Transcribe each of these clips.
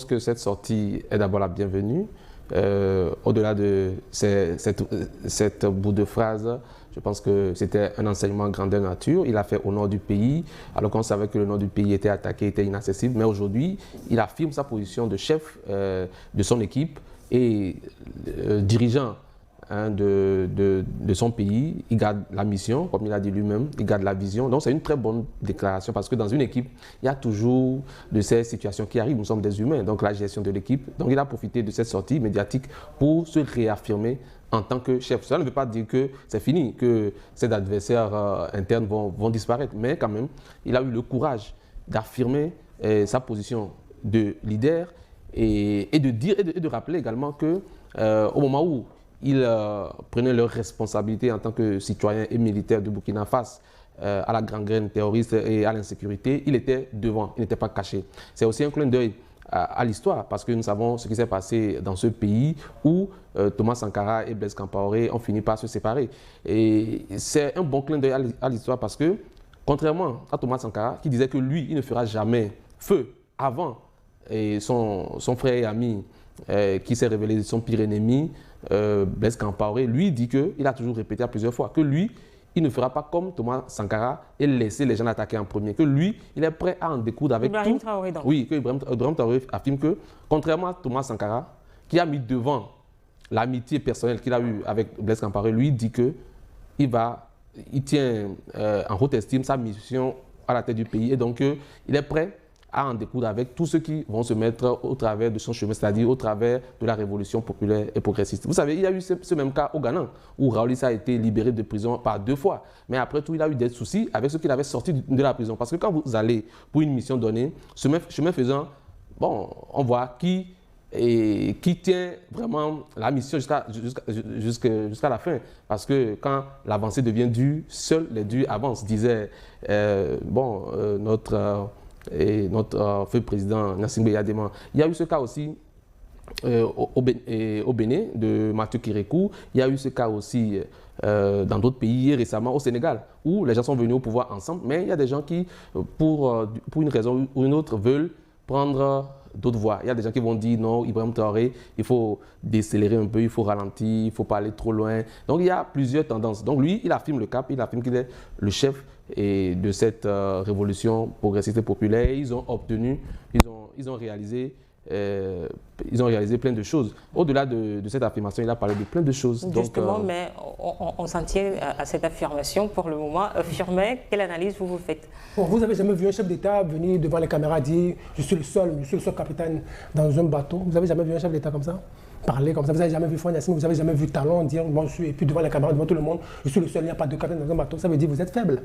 que cette sortie est d'abord la bienvenue. Au-delà de cette bout de phrase, je pense que c'était un enseignement grandeur nature. Il a fait au nord du pays, alors qu'on savait que le nord du pays était attaqué, était inaccessible. Mais aujourd'hui, il affirme sa position de chef de son équipe et dirigeant de son pays. Il garde la mission, comme il a dit lui-même, il garde la vision. Donc c'est une très bonne déclaration parce que dans une équipe, il y a toujours de ces situations qui arrivent. Nous sommes des humains, donc la gestion de l'équipe. Donc il a profité de cette sortie médiatique pour se réaffirmer en tant que chef. Cela ne veut pas dire que c'est fini, que ses adversaires internes vont disparaître, mais quand même, il a eu le courage d'affirmer sa position de leader et de dire et de rappeler également que au moment où ils prenaient leurs responsabilités en tant que citoyens et militaires de Burkina face à la gangrène terroriste et à l'insécurité, il était devant, il n'était pas caché. C'est aussi un clin d'œil à l'histoire, parce que nous savons ce qui s'est passé dans ce pays où Thomas Sankara et Blaise Compaoré ont fini par se séparer. Et c'est un bon clin d'œil à l'histoire parce que, contrairement à Thomas Sankara, qui disait que lui, il ne fera jamais feu avant et son frère et ami qui s'est révélé son pire ennemi, Blaise Compaoré, lui dit qu'il a toujours répété à plusieurs fois que lui, il ne fera pas comme Thomas Sankara et laisser les gens l'attaquer en premier. Que lui, il est prêt à en découdre avec Ibrahim tout. Traoré, donc. Oui, que Ibrahim Traoré affirme que, contrairement à Thomas Sankara, qui a mis devant l'amitié personnelle qu'il a eue avec Blaise Compaoré, lui dit que il tient en haute estime sa mission à la tête du pays et donc il est prêt à en découdre avec tous ceux qui vont se mettre au travers de son chemin, c'est-à-dire au travers de la révolution populaire et progressiste. Vous savez, il y a eu ce même cas au Ghana, où Raoul Issa a été libéré de prison par 2 fois. Mais après tout, il a eu des soucis avec ceux qu'il avait sortis de la prison. Parce que quand vous allez pour une mission donnée, chemin faisant, bon, on voit qui tient vraiment la mission jusqu'à la fin. Parce que quand l'avancée devient dure, seuls les durs avancent, disait notre feu président Gnassingbé Eyadema. Il y a eu ce cas aussi au Bénin de Mathieu Kérékou. Il y a eu ce cas aussi dans d'autres pays, récemment au Sénégal, où les gens sont venus au pouvoir ensemble, mais il y a des gens qui, pour une raison ou une autre, veulent prendre d'autres voies. Il y a des gens qui vont dire non, Ibrahim Traoré, il faut décélérer un peu, il faut ralentir, il ne faut pas aller trop loin. Donc il y a plusieurs tendances. Donc lui, il affirme le cap, il affirme qu'il est le chef de cette révolution progressiste et populaire. Ils ont obtenu, ils ont réalisé plein de choses. Au-delà de cette affirmation, il a parlé de plein de choses. Justement, mais on s'en tient à cette affirmation pour le moment. Firmin, quelle analyse vous faites? Bon, vous n'avez jamais vu un chef d'État venir devant les caméras dire « je suis le seul capitaine dans un bateau ». Vous n'avez jamais vu un chef d'État comme ça parler comme ça? Vous n'avez jamais vu Faure Gnassingbé, vous n'avez jamais vu Talon dire « moi je suis », et puis devant les caméras, devant tout le monde, « je suis le seul, il n'y a pas de capitaine dans un bateau ». Ça veut dire que vous êtes faible.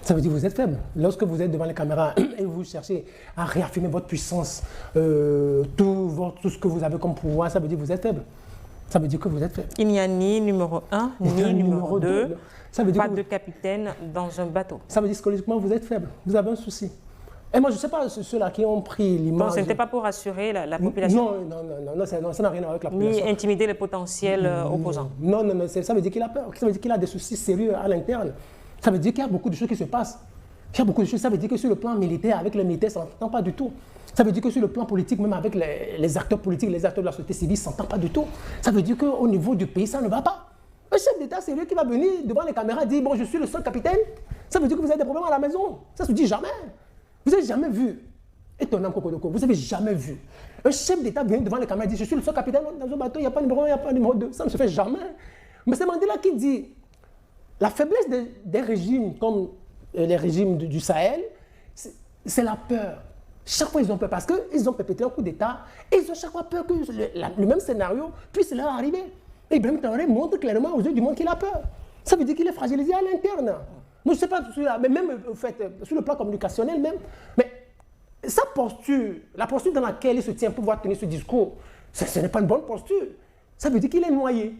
Ça veut dire que vous êtes faible. Lorsque vous êtes devant les caméras et vous cherchez à réaffirmer votre puissance, tout ce que vous avez comme pouvoir, ça veut dire que vous êtes faible. Ça veut dire que vous êtes faible. Il n'y a ni numéro 1, ni numéro 2, ça veut dire pas de capitaine dans un bateau. Ça veut dire que psychologiquement, vous êtes faible. Vous avez un souci. Et moi, je ne sais pas ceux-là qui ont pris l'image. Donc, ce n'était pas pour rassurer la population? Non, ça n'a rien à voir avec la population. Ni intimider les potentiels opposants? Non, ça veut dire qu'il a peur. Ça veut dire qu'il a des soucis sérieux à l'interne. Ça veut dire qu'il y a beaucoup de choses qui se passent. Il y a beaucoup de choses. Ça veut dire que sur le plan militaire, avec les militaires, ça ne s'entend pas du tout. Ça veut dire que sur le plan politique, même avec les acteurs politiques, les acteurs de la société civile, ça ne s'entend pas du tout. Ça veut dire qu'au niveau du pays, ça ne va pas. Un chef d'État sérieux qui va venir devant les caméras et dire « bon, je suis le seul capitaine », ça veut dire que vous avez des problèmes à la maison. Ça ne se dit jamais. Vous n'avez jamais vu, étonnant Kokodoko, vous n'avez jamais vu un chef d'État venir devant les caméras et dire « je suis le seul capitaine dans un bateau, il n'y a pas de numéro 1, il n'y a pas de numéro 2 ». Ça ne se fait jamais. Mais c'est Mandela qui dit la faiblesse des régimes comme les régimes du Sahel, c'est la peur. Chaque fois, ils ont peur parce qu'ils ont perpétré un coup d'État et ils ont chaque fois peur que le même scénario puisse leur arriver. Et Ibrahim Traoré montre clairement aux yeux du monde qu'il a peur. Ça veut dire qu'il est fragilisé à l'interne. Moi, je ne sais pas, mais même en fait, sur le plan communicationnel même, mais sa posture, la posture dans laquelle il se tient pour pouvoir tenir ce discours, ce n'est pas une bonne posture. Ça veut dire qu'il est noyé.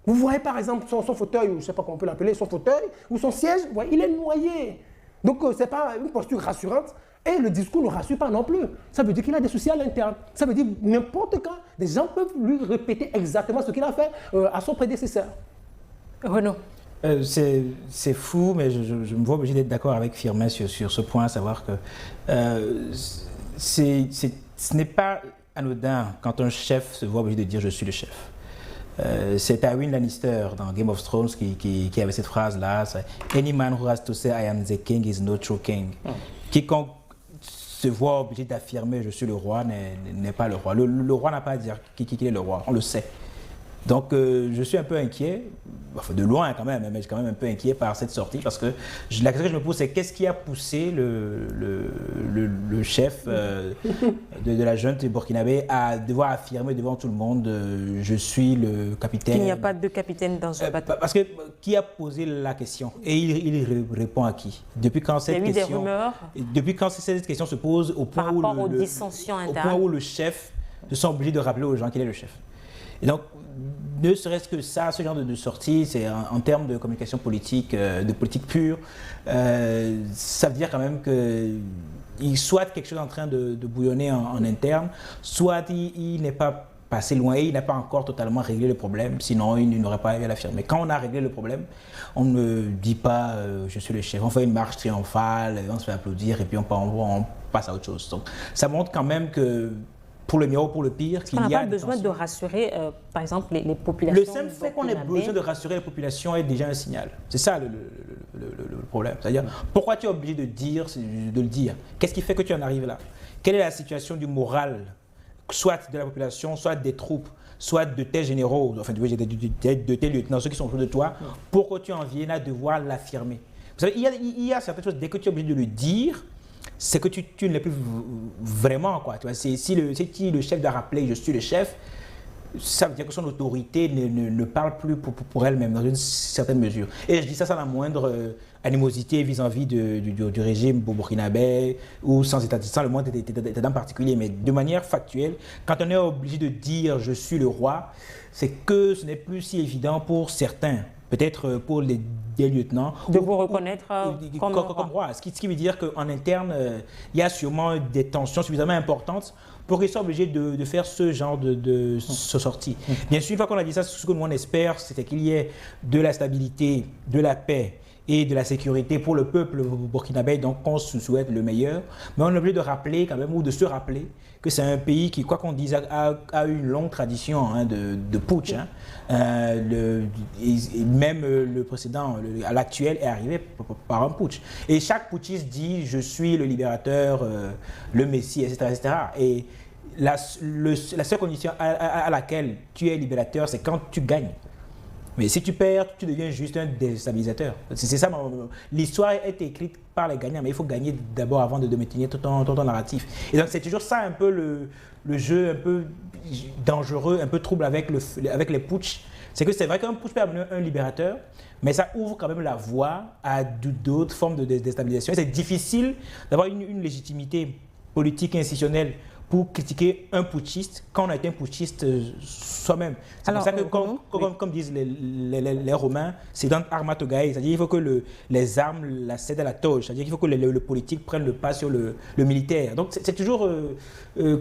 Vous voyez par exemple son fauteuil, ou je ne sais pas comment on peut l'appeler, son fauteuil ou son siège, il est noyé. Donc ce n'est pas une posture rassurante et le discours ne rassure pas non plus. Ça veut dire qu'il a des soucis à l'interne. Ça veut dire n'importe quand, des gens peuvent lui répéter exactement ce qu'il a fait à son prédécesseur. Renaud. C'est fou, mais je me vois obligé d'être d'accord avec Firmin sur ce point, à savoir que c'est ce n'est pas anodin quand un chef se voit obligé de dire « je suis le chef ». C'est Tywin Lannister dans Game of Thrones qui avait cette phrase-là. « Any man who has to say I am the king is no true king ». Quiconque se voit obligé d'affirmer « je suis le roi » n'est pas le roi. Le roi n'a pas à dire qui est le roi, on le sait. Donc je suis un peu inquiet, enfin de loin quand même, mais je suis quand même un peu inquiet par cette sortie parce que la question que je me pose c'est qu'est-ce qui a poussé le chef de la junte burkinabé à devoir affirmer devant tout le monde je suis le capitaine. Il n'y a pas de capitaine dans un bateau. Parce que qui a posé la question et il répond à qui? Depuis quand cette question? Il y a eu des rumeurs. Depuis quand cette question se pose au point où aux dissensions internes. Au point où le chef se sent obligé de rappeler aux gens qu'il est le chef. Et donc, ne serait-ce que ça, ce genre de sortie, c'est en termes de communication politique, de politique pure, ça veut dire quand même qu'il soit quelque chose en train de bouillonner en interne, soit il n'est pas passé loin et il n'a pas encore totalement réglé le problème, sinon il n'aurait pas à l'affirmer. Quand on a réglé le problème, on ne dit pas je suis le chef, on fait une marche triomphale, on se fait applaudir et puis on passe à autre chose. Donc, ça montre quand même que pour le mieux ou pour le pire, qu'il y a... On n'a pas besoin de rassurer, par exemple, les populations. Le simple fait qu'on ait besoin de rassurer les populations est déjà un signal. C'est ça le problème. C'est-à-dire, pourquoi tu es obligé de le dire? Qu'est-ce qui fait que tu en arrives là? Quelle est la situation du moral, soit de la population, soit des troupes, soit de tes généraux, enfin de tes lieutenants, ceux qui sont autour de toi, pour que tu en viennes à devoir l'affirmer? Vous savez, il y a certaines choses, dès que tu es obligé de le dire, c'est que tu ne l'es plus vraiment, quoi. Tu vois, si le chef doit rappeler « je suis le chef », ça veut dire que son autorité ne parle plus pour elle-même, dans une certaine mesure. Et je dis ça sans la moindre animosité vis-à-vis du régime burkinabé ou sans le moindre état particulier, mais de manière factuelle, quand on est obligé de dire « je suis le roi », c'est que ce n'est plus si évident pour certains. Peut-être pour des lieutenants. De vous reconnaître comme roi. Ce qui veut dire qu'en interne, il y a sûrement des tensions suffisamment importantes pour qu'ils soient obligés de faire ce genre de sortie. Bien sûr, une fois qu'on a dit ça, ce que nous on espère, c'est qu'il y ait de la stabilité, de la paix et de la sécurité pour le peuple burkinabé, donc on se souhaite le meilleur. Mais on est obligé de rappeler quand même, ou de se rappeler, que c'est un pays qui, quoi qu'on dise, a une longue tradition de putsch. Même le précédent, l'actuel, est arrivé par un putsch. Et chaque putschiste dit « je suis le libérateur, le messie », etc. etc. Et la seule condition à laquelle tu es libérateur, c'est quand tu gagnes. Mais si tu perds, tu deviens juste un déstabilisateur. C'est ça, l'histoire est écrite par les gagnants, mais il faut gagner d'abord avant de maintenir tout ton narratif. Et donc c'est toujours ça un peu le jeu un peu dangereux, un peu trouble avec les putschs. C'est que c'est vrai qu'un putsch peut amener un libérateur, mais ça ouvre quand même la voie à d'autres formes de déstabilisation. C'est difficile d'avoir une légitimité politique et institutionnelle pour critiquer un putschiste quand on a été un putschiste soi-même. C'est pour ça que, comme disent les Romains, c'est dans arma togae, c'est-à-dire qu'il faut que les armes la cèdent à la toge, c'est-à-dire qu'il faut que le politique prenne le pas sur le militaire. Donc c'est toujours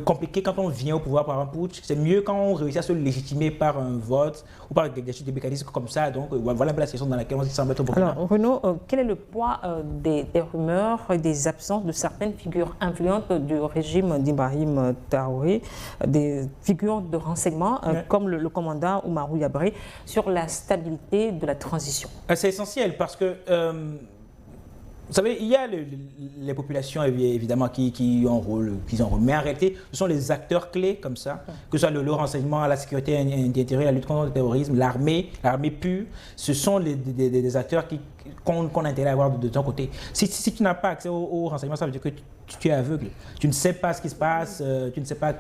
compliqué quand on vient au pouvoir par un putsch. C'est mieux quand on réussit à se légitimer par un vote ou par des mécanismes comme ça. Donc voilà un peu la situation dans laquelle on semble être au Burkina. Alors Renaud, quel est le poids des rumeurs et des absences de certaines figures influentes du régime d'Ibrahim Traoré, des figures de renseignement comme le commandant Oumarou Yabré, sur la stabilité de la transition? C'est essentiel parce que, vous savez, il y a les populations évidemment qui ont un rôle, mais en réalité, ce sont les acteurs clés comme ça, que ce soit le renseignement, la sécurité intérieure, la lutte contre le terrorisme, l'armée pure, ce sont des acteurs qu'on a intérêt à avoir de ton côté. Si tu n'as pas accès au renseignement, ça veut dire que tu es aveugle. Tu ne sais pas ce qui se passe, tu ne sais pas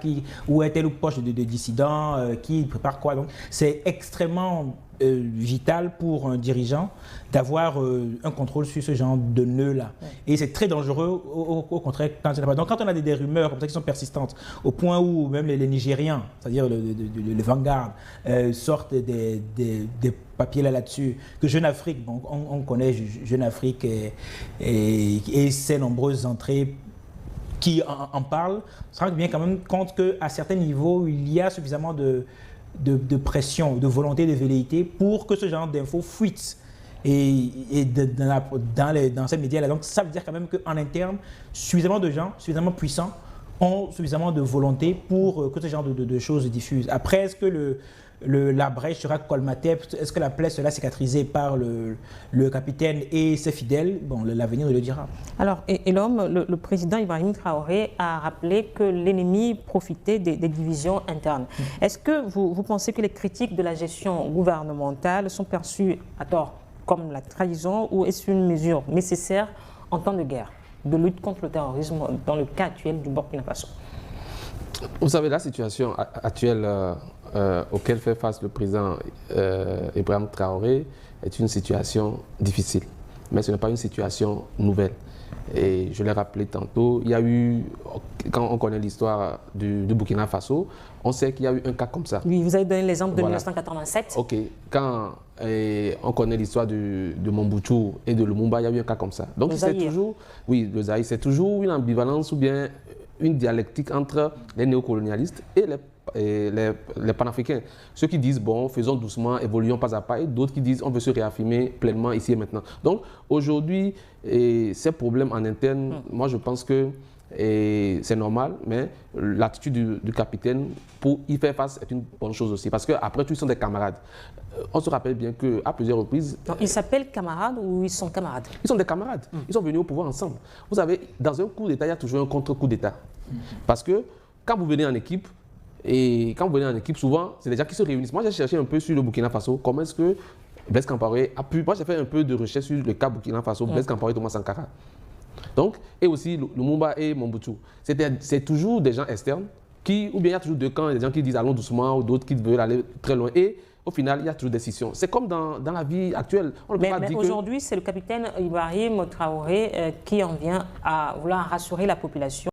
où est tel ou proche de dissidents, qui prépare quoi. Donc, c'est extrêmement vital pour un dirigeant d'avoir un contrôle sur ce genre de nœud-là. Et c'est très dangereux, au contraire, quand il n'y en a pas. Donc, quand on a des rumeurs comme ça qui sont persistantes, au point où même les Nigériens, c'est-à-dire le Vanguard, sortent des papiers là-dessus, que Jeune Afrique, bon, on connaît Jeune Afrique et ses nombreuses entrées qui en parlent, on se rend bien quand même compte qu'à certains niveaux, il y a suffisamment de pression, de volonté de velléité pour que ce genre d'infos fuite dans ces médias-là. Donc ça veut dire quand même qu'en interne, suffisamment de gens, suffisamment puissants ont suffisamment de volonté pour que ce genre de choses diffusent. Après, est-ce que la brèche sera colmatée? Est-ce que la plaie sera cicatrisée par le capitaine et ses fidèles? Bon, l'avenir le dira. Alors, et l'homme, le président Ibrahim Traoré a rappelé que l'ennemi profitait des divisions internes. Est-ce que vous pensez que les critiques de la gestion gouvernementale sont perçues à tort comme la trahison, ou est-ce une mesure nécessaire en temps de guerre, de lutte contre le terrorisme dans le cas actuel du Burkina Faso? Vous savez, la situation actuelle auquel fait face le président Ibrahim Traoré est une situation difficile, mais ce n'est pas une situation nouvelle. Et je l'ai rappelé tantôt, il y a eu, quand on connaît l'histoire du Burkina Faso, on sait qu'il y a eu un cas comme ça. Oui, vous avez donné l'exemple de 1987. Ok, quand on connaît l'histoire de Mobutu et de Lumumba, il y a eu un cas comme ça. Donc c'est toujours, oui, le Zaïre, c'est toujours une ambivalence ou bien une dialectique entre les néocolonialistes et les panafricains. Ceux qui disent, bon, faisons doucement, évoluons pas à pas, et d'autres qui disent, on veut se réaffirmer pleinement ici et maintenant. Donc, aujourd'hui, ces problèmes en interne, moi, je pense que c'est normal, mais l'attitude du capitaine pour y faire face est une bonne chose aussi. Parce qu'après tout, ils sont des camarades. On se rappelle bien qu'à plusieurs reprises... Donc, ils s'appellent camarades ou ils sont camarades? Ils sont des camarades. Ils sont venus au pouvoir ensemble. Vous savez, dans un coup d'État, il y a toujours un contre-coup d'État. Parce que quand vous venez en équipe, souvent, c'est des gens qui se réunissent. Moi, j'ai cherché un peu sur le Burkina Faso, comment est-ce que Blaise Compaoré a pu... Moi, j'ai fait un peu de recherche sur le cas Burkina Faso, Blaise Compaoré, Thomas Sankara. Donc, et aussi Lumumba et Mobutu. C'est toujours des gens externes qui, ou bien il y a toujours deux camps, des gens qui disent allons doucement, ou d'autres qui veulent aller très loin. Et au final, il y a toujours des scissions. C'est comme dans la vie actuelle. Mais aujourd'hui, c'est le capitaine Ibrahim Traoré qui en vient à vouloir rassurer la population.